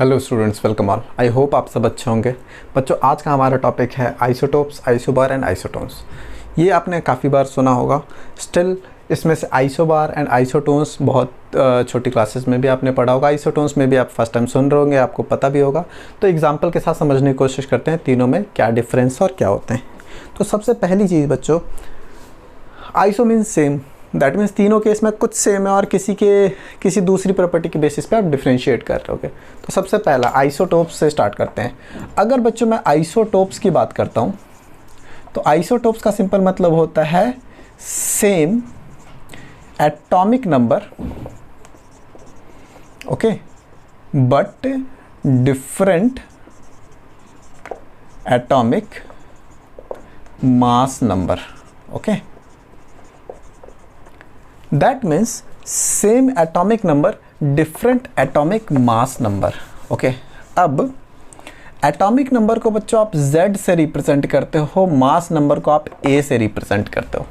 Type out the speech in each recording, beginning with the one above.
Hello students, welcome all. I hope आप सब अच्छे होंगे। बच्चों, आज का हमारा टॉपिक है आइसोटोप्स, आइसोबार एंड आइसोटोन्स। ये आपने काफ़ी बार सुना होगा। स्टिल इसमें से आइसोबार एंड आइसोटोन्स बहुत छोटी क्लासेस में भी आपने पढ़ा होगा। आइसोटोन्स में भी आप फर्स्ट टाइम सुन रहे होंगे, आपको पता भी होगा। तो एग्जाम्पल के साथ समझने की कोशिश करते हैं तीनों में क्या डिफरेंस और क्या होते हैं। तो सबसे पहली चीज़ बच्चों, iso means same. That means तीनों केस में कुछ सेम है और किसी दूसरी प्रॉपर्टी के बेसिस पे आप डिफ्रेंशिएट कर रहे होगे। तो सबसे पहला आइसोटोप्स से स्टार्ट करते हैं। अगर बच्चों मैं आइसोटोप्स की बात करता हूँ तो आइसोटोप्स का सिंपल मतलब होता है same atomic number, okay, but different atomic mass number. Okay, that means same atomic number different atomic mass number। Okay, अब एटॉमिक नंबर को बच्चों आप Z से रिप्रेजेंट करते हो, मास नंबर को आप A से रिप्रेजेंट करते हो।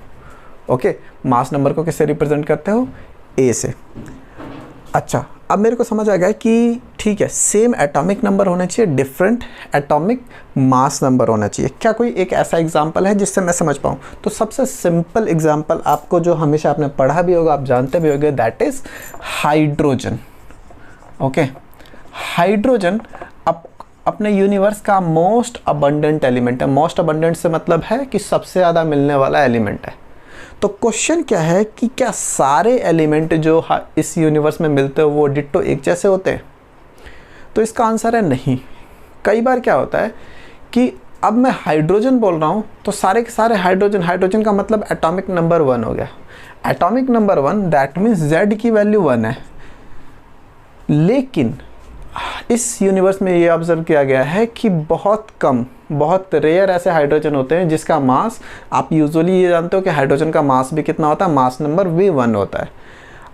ओके, मास नंबर को किससे रिप्रेजेंट करते हो? A से। अच्छा, अब मेरे को समझ आ गया कि ठीक है, सेम एटॉमिक नंबर होना चाहिए, डिफरेंट एटॉमिक मास नंबर होना चाहिए। क्या कोई एक ऐसा एग्जांपल है जिससे मैं समझ पाऊँ? तो सबसे सिंपल एग्जांपल आपको जो हमेशा आपने पढ़ा भी होगा, आप जानते भी होंगे, that is hydrogen. Okay, hydrogen अपने यूनिवर्स का मोस्ट अबंडेंट एलिमेंट है। मोस्ट अबंडेंट से मतलब है कि सबसे ज़्यादा मिलने वाला एलिमेंट है। तो क्वेश्चन क्या है कि क्या सारे एलिमेंट जो इस यूनिवर्स में मिलते हैं वो डिट्टो एक जैसे होते हैं? तो इसका आंसर है नहीं। कई बार क्या होता है कि अब मैं हाइड्रोजन बोल रहा हूँ तो सारे के सारे हाइड्रोजन का मतलब एटॉमिक नंबर 1 हो गया। Atomic number 1 that means Z की वैल्यू 1 है। लेकिन इस यूनिवर्स में ये ऑब्जर्व किया गया है कि बहुत रेयर ऐसे हाइड्रोजन होते हैं जिसका मास, आप यूजुअली ये जानते हो कि हाइड्रोजन का मास भी कितना होता है? मास नंबर भी 1 होता है।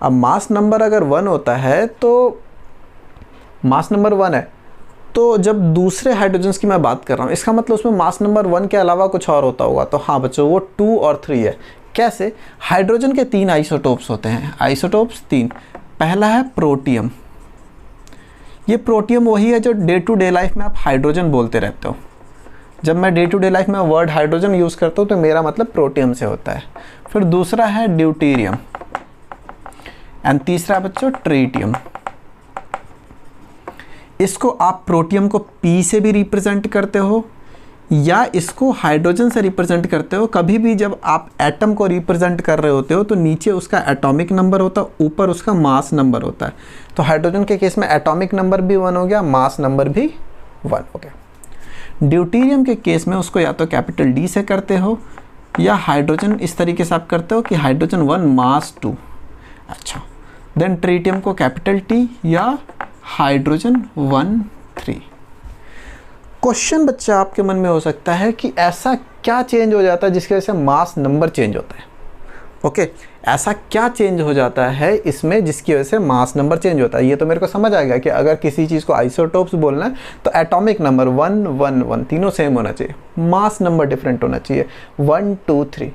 अब मास नंबर अगर 1 होता है तो मास नंबर 1 है, तो जब दूसरे हाइड्रोजन्स की मैं बात कर रहा हूँ इसका मतलब उसमें मास नंबर 1 के अलावा कुछ और होता होगा। तो हाँ बच्चों, वो 2 और 3 है। कैसे? हाइड्रोजन के 3 आइसोटोप्स होते हैं। आइसोटोप्स 3। पहला है प्रोटियम। ये प्रोटियम वही है जो डे टू डे लाइफ में आप हाइड्रोजन बोलते रहते हो। जब मैं डे टू डे लाइफ में वर्ड हाइड्रोजन यूज़ करता हूँ तो मेरा मतलब प्रोटियम से होता है। फिर दूसरा है ड्यूटेरियम एंड तीसरा बच्चों ट्रिटियम। इसको आप प्रोटियम को P से भी रिप्रेजेंट करते हो या इसको हाइड्रोजन से रिप्रेजेंट करते हो। कभी भी जब आप एटम को रिप्रेजेंट कर रहे होते हो तो नीचे उसका एटॉमिक नंबर होता है, ऊपर उसका मास नंबर होता है। तो हाइड्रोजन के केस में एटॉमिक नंबर भी 1 हो गया, मास नंबर भी 1 हो गया। ड्यूटेरियम के केस में उसको या तो कैपिटल D से करते हो या हाइड्रोजन इस तरीके से आप करते हो कि हाइड्रोजन 1 मास 2। अच्छा, देन ट्रिटियम को कैपिटल T या हाइड्रोजन 1 3। क्वेश्चन बच्चा आपके मन में हो सकता है कि ऐसा क्या चेंज हो जाता है जिसकी वजह से मास नंबर चेंज होता है? ओके, ऐसा क्या चेंज हो जाता है इसमें जिसकी वजह से मास नंबर चेंज होता है? ये तो मेरे को समझ आ गया कि अगर किसी चीज़ को आइसोटोप्स बोलना है तो एटॉमिक नंबर 1 1 1 तीनों सेम होना चाहिए, मास नंबर डिफरेंट होना चाहिए 1 2 3,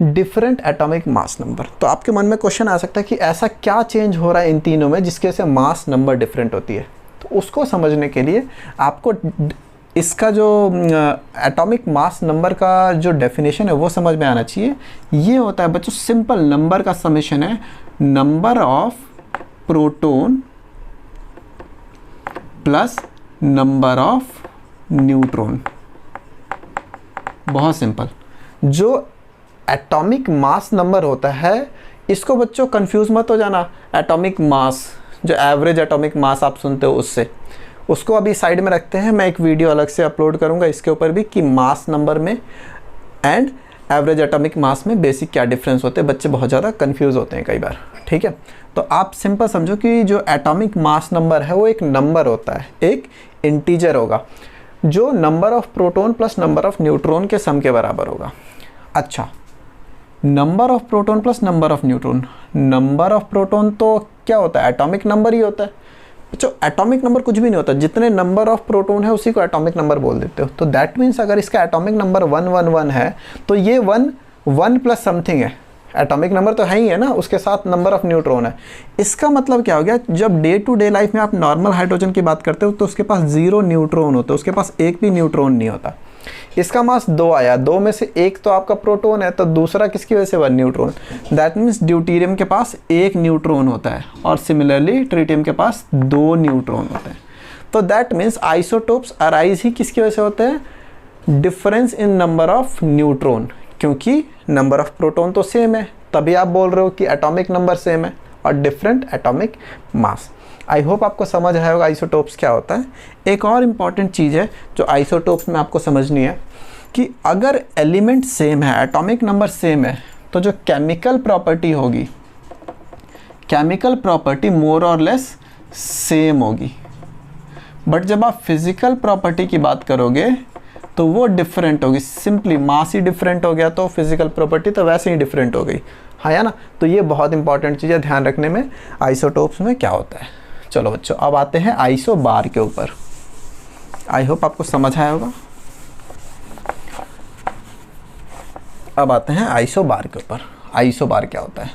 डिफरेंट एटॉमिक मास नंबर। तो आपके मन में क्वेश्चन आ सकता है कि ऐसा क्या चेंज हो रहा है इन तीनों में जिसकी वजह से मास नंबर डिफरेंट होती है? तो उसको समझने के लिए आपको इसका जो एटॉमिक मास नंबर का जो डेफिनेशन है वो समझ में आना चाहिए। ये होता है बच्चों, सिंपल नंबर का समेशन है, number of proton plus number of neutron. बहुत सिंपल। जो एटॉमिक मास नंबर होता है इसको बच्चों कंफ्यूज मत हो जाना एटॉमिक मास, जो एवरेज एटॉमिक मास आप सुनते हो उससे, उसको अभी साइड में रखते हैं। मैं एक वीडियो अलग से अपलोड करूंगा इसके ऊपर भी कि मास नंबर में एंड एवरेज एटॉमिक मास में बेसिक क्या डिफरेंस होते हैं। बच्चे बहुत ज़्यादा कंफ्यूज होते हैं कई बार, ठीक है। तो आप सिंपल समझो कि जो एटॉमिक मास नंबर है वो एक नंबर होता है, एक इंटीजर होगा जो number of proton plus number of neutron के सम के बराबर होगा। अच्छा, number of proton plus number of neutron, number of proton तो क्या होता है? एटॉमिक नंबर ही होता है। बच्चों, एटॉमिक नंबर कुछ भी नहीं होता, जितने नंबर ऑफ प्रोटॉन है उसी को एटॉमिक नंबर बोल देते हो। तो दैट मीन्स अगर इसका एटॉमिक नंबर 1 1 1 है तो ये 1 1 प्लस समथिंग है, एटॉमिक नंबर तो है ही है ना, उसके साथ नंबर ऑफ न्यूट्रॉन है। इसका मतलब क्या हो गया, जब डे टू डे लाइफ में आप नॉर्मल हाइड्रोजन की बात करते हो तो उसके पास 0 न्यूट्रॉन होते हैं, उसके पास एक भी न्यूट्रॉन नहीं होता। इसका मास 2 आया, 2 में से एक तो आपका प्रोटॉन है, तो दूसरा किसकी वजह से 1 न्यूट्रॉन। दैट मीन्स ड्यूटेरियम के पास 1 न्यूट्रॉन होता है और सिमिलरली ट्रिटियम के पास 2 न्यूट्रॉन होते हैं। तो दैट मीन्स आइसोटोप्स अराइज ही किसकी वजह से होते हैं, difference in number of neutron, क्योंकि नंबर ऑफ प्रोटॉन तो सेम है, तभी आप बोल रहे हो कि एटॉमिक नंबर सेम है और different atomic mass. I hope आपको समझ आया होगा आइसोटोप्स क्या होता है। एक और इम्पॉर्टेंट चीज़ है जो आइसोटोप्स में आपको समझनी है कि अगर एलिमेंट सेम है, एटॉमिक नंबर सेम है, तो जो केमिकल प्रॉपर्टी होगी, केमिकल प्रॉपर्टी मोर और लेस सेम होगी। बट जब आप फिजिकल प्रॉपर्टी की बात करोगे तो वो डिफरेंट होगी। सिंपली मास ही डिफरेंट हो गया तो फिजिकल प्रॉपर्टी तो वैसे ही डिफरेंट हो गई, हाँ या ना। तो ये बहुत इंपॉर्टेंट चीज़ है ध्यान रखने में आइसोटोप्स में क्या होता है। चलो बच्चों, अब आते हैं आइसो बार के ऊपर। आई होप आपको समझ आया होगा। अब आते हैं आइसो बार के ऊपर। आइसो बार क्या होता है।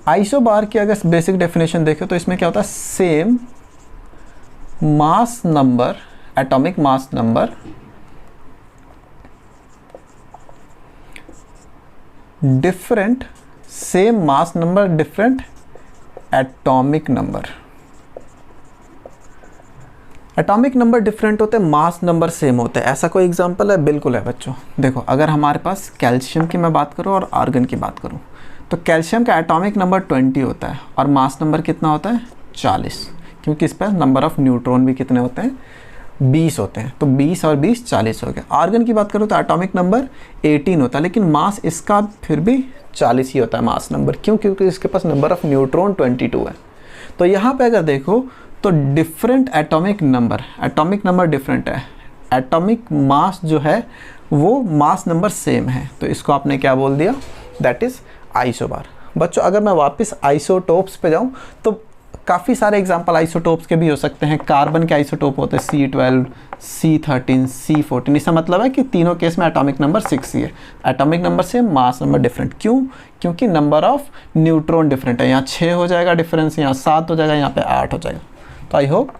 आइसो बार की अगर बेसिक डेफिनेशन देखें तो इसमें क्या होता है, same mass number, atomic mass number, different, same mass number different atomic number. Atomic number different होते हैं, मास नंबर सेम होते हैं। ऐसा कोई एग्जांपल है? बिल्कुल है बच्चों। देखो, अगर हमारे पास कैल्शियम की मैं बात करूं और आर्गन की बात करूं, तो कैल्शियम का एटॉमिक नंबर 20 होता है और मास नंबर कितना होता है, 40, क्योंकि इस पर नंबर ऑफ न्यूट्रॉन भी कितने होते हैं, 20 होते हैं। तो 20 और 20 40 हो गए। आर्गन की बात करूँ तो एटॉमिक नंबर 18 होता है, लेकिन मास इसका फिर भी 40 ही होता है मास नंबर। क्यों? क्योंकि इसके पास नंबर ऑफ न्यूट्रॉन 22 है। तो यहाँ पे अगर देखो तो डिफरेंट एटॉमिक नंबर डिफरेंट है, एटॉमिक मास जो है वो मास नंबर सेम है, तो इसको आपने क्या बोल दिया, दैट इज़ आइसोबार। बच्चों, अगर मैं वापस आइसोटोप्स पे जाऊँ तो काफ़ी सारे एग्जांपल आइसोटोप्स के भी हो सकते हैं। कार्बन के आइसोटोप होते हैं C12, C13, C14। इसका मतलब है कि तीनों केस में एटॉमिक नंबर 6 ही है, एटॉमिक नंबर से मास नंबर डिफरेंट। क्यों? क्योंकि नंबर ऑफ न्यूट्रॉन डिफरेंट है। यहाँ 6 हो जाएगा डिफरेंस, यहाँ 7 हो जाएगा, यहाँ पे 8 हो जाएगा। तो आई होप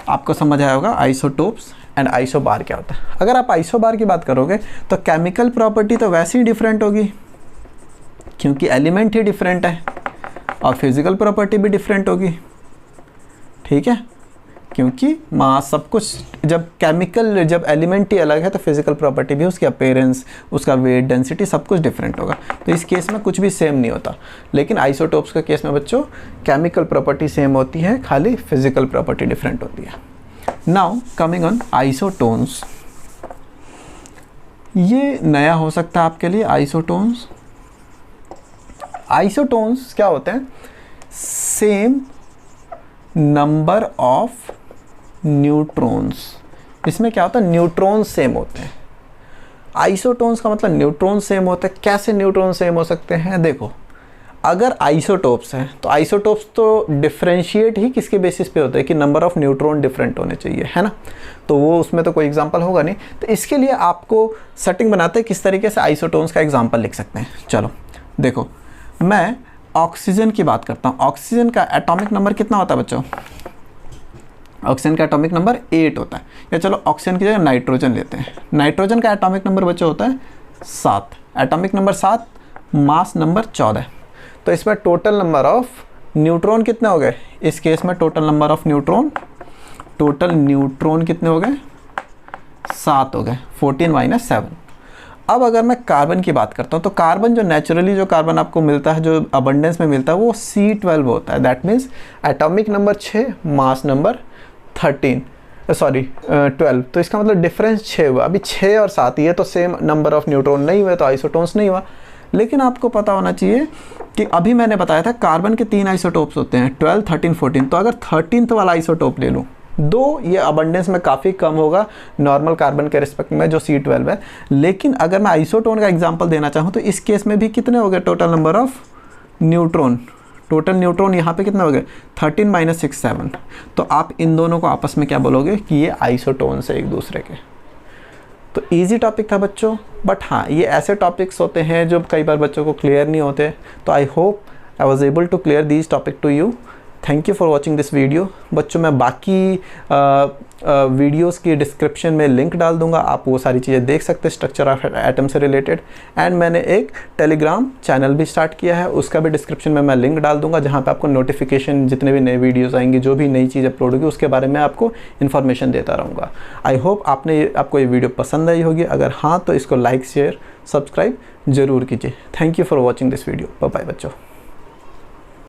आपको समझ आया होगा आइसोटोप्स एंड आइसोबार क्या होता है। अगर आप आइसोबार की बात करोगे तो केमिकल प्रॉपर्टी तो वैसे ही डिफरेंट होगी, क्योंकि एलिमेंट ही डिफरेंट है, और फिजिकल प्रॉपर्टी भी डिफरेंट होगी, ठीक है, क्योंकि मास सब कुछ, जब एलिमेंट ही अलग है तो फिजिकल प्रॉपर्टी भी, उसकी अपीयरेंस, उसका वेट, डेंसिटी, सब कुछ डिफरेंट होगा। तो इस केस में कुछ भी सेम नहीं होता। लेकिन आइसोटोप्स के केस में बच्चों केमिकल प्रॉपर्टी सेम होती है, खाली फिजिकल प्रॉपर्टी डिफरेंट होती है। नाउ कमिंग ऑन आइसोटोन्स, ये नया हो सकता है आपके लिए। आइसोटोन्स क्या होते हैं, सेम नंबर ऑफ न्यूट्रॉन्स। इसमें क्या होता है, न्यूट्रॉन सेम होते हैं। आइसोटोन्स का मतलब न्यूट्रॉन सेम होते हैं। कैसे न्यूट्रॉन सेम हो सकते हैं? देखो, अगर आइसोटोप्स हैं तो आइसोटोप्स तो डिफरेंशिएट ही किसके बेसिस पे होते हैं कि नंबर ऑफ न्यूट्रॉन डिफरेंट होने चाहिए, है ना। तो वो उसमें तो कोई एग्जांपल होगा नहीं। तो इसके लिए आपको सेटिंग बनाते हैं किस तरीके से आइसोटोन्स का एग्जांपल लिख सकते हैं। चलो देखो, मैं ऑक्सीजन की बात करता हूँ। ऑक्सीजन का एटॉमिक नंबर कितना होता है बच्चों? ऑक्सीजन का एटॉमिक नंबर 8 होता है। या चलो ऑक्सीजन की जगह नाइट्रोजन लेते हैं। नाइट्रोजन का एटॉमिक नंबर बच्चों होता है 7, एटॉमिक नंबर 7, मास नंबर 14। तो इसमें टोटल नंबर ऑफ न्यूट्रॉन कितने हो गए? इस केस में टोटल नंबर ऑफ न्यूट्रॉन कितने हो गए? 7 हो गए, 14 - 7। अब अगर मैं कार्बन की बात करता हूँ तो कार्बन जो नेचुरली जो कार्बन आपको मिलता है, जो अबंडेंस में मिलता है, वो C12 होता है। That means atomic number 6, mass number 12। तो इसका मतलब डिफरेंस 6 हुआ। अभी 6 और 7 ये तो सेम नंबर ऑफ न्यूट्रॉन नहीं हुए, तो आइसोटोन्स नहीं हुआ। लेकिन आपको पता होना चाहिए कि अभी मैंने बताया था कार्बन के 3 आइसोटोप्स होते हैं, 12, 13, 14। तो अगर 13th वाला आइसोटोप ले लूँ, दो ये अबंडेंस में काफ़ी कम होगा नॉर्मल कार्बन के रिस्पेक्ट में जो C12 है। लेकिन अगर मैं आइसोटोन का एग्जांपल देना चाहूँ तो इस केस में भी कितने हो गए total number of neutron? Total neutron यहाँ पे कितने हो गए? 13 - 6 7। तो आप इन दोनों को आपस में क्या बोलोगे कि ये आइसोटोन्स है एक दूसरे के। तो इजी टॉपिक था बच्चों, बट हाँ ये ऐसे टॉपिक्स होते हैं जो कई बार बच्चों को क्लियर नहीं होते। तो I hope I was able to clear these topic to you. Thank you for watching this video. बच्चों मैं बाकी वीडियोस की डिस्क्रिप्शन में लिंक डाल दूंगा, आप वो सारी चीज़ें देख सकते हैं स्ट्रक्चर ऑफ एटम से रिलेटेड। एंड मैंने एक टेलीग्राम चैनल भी स्टार्ट किया है, उसका भी डिस्क्रिप्शन में मैं लिंक डाल दूंगा, जहाँ पे आपको नोटिफिकेशन जितने भी नए वीडियोस आएंगे, जो भी नई चीज़ अपलोड होगी उसके बारे में आपको इन्फॉर्मेशन देता रहूँगा। आई होप आपको ये वीडियो पसंद आई होगी। अगर हाँ तो इसको लाइक शेयर सब्सक्राइब ज़रूर कीजिए। Thank you for watching this video. Bye bye बच्चों।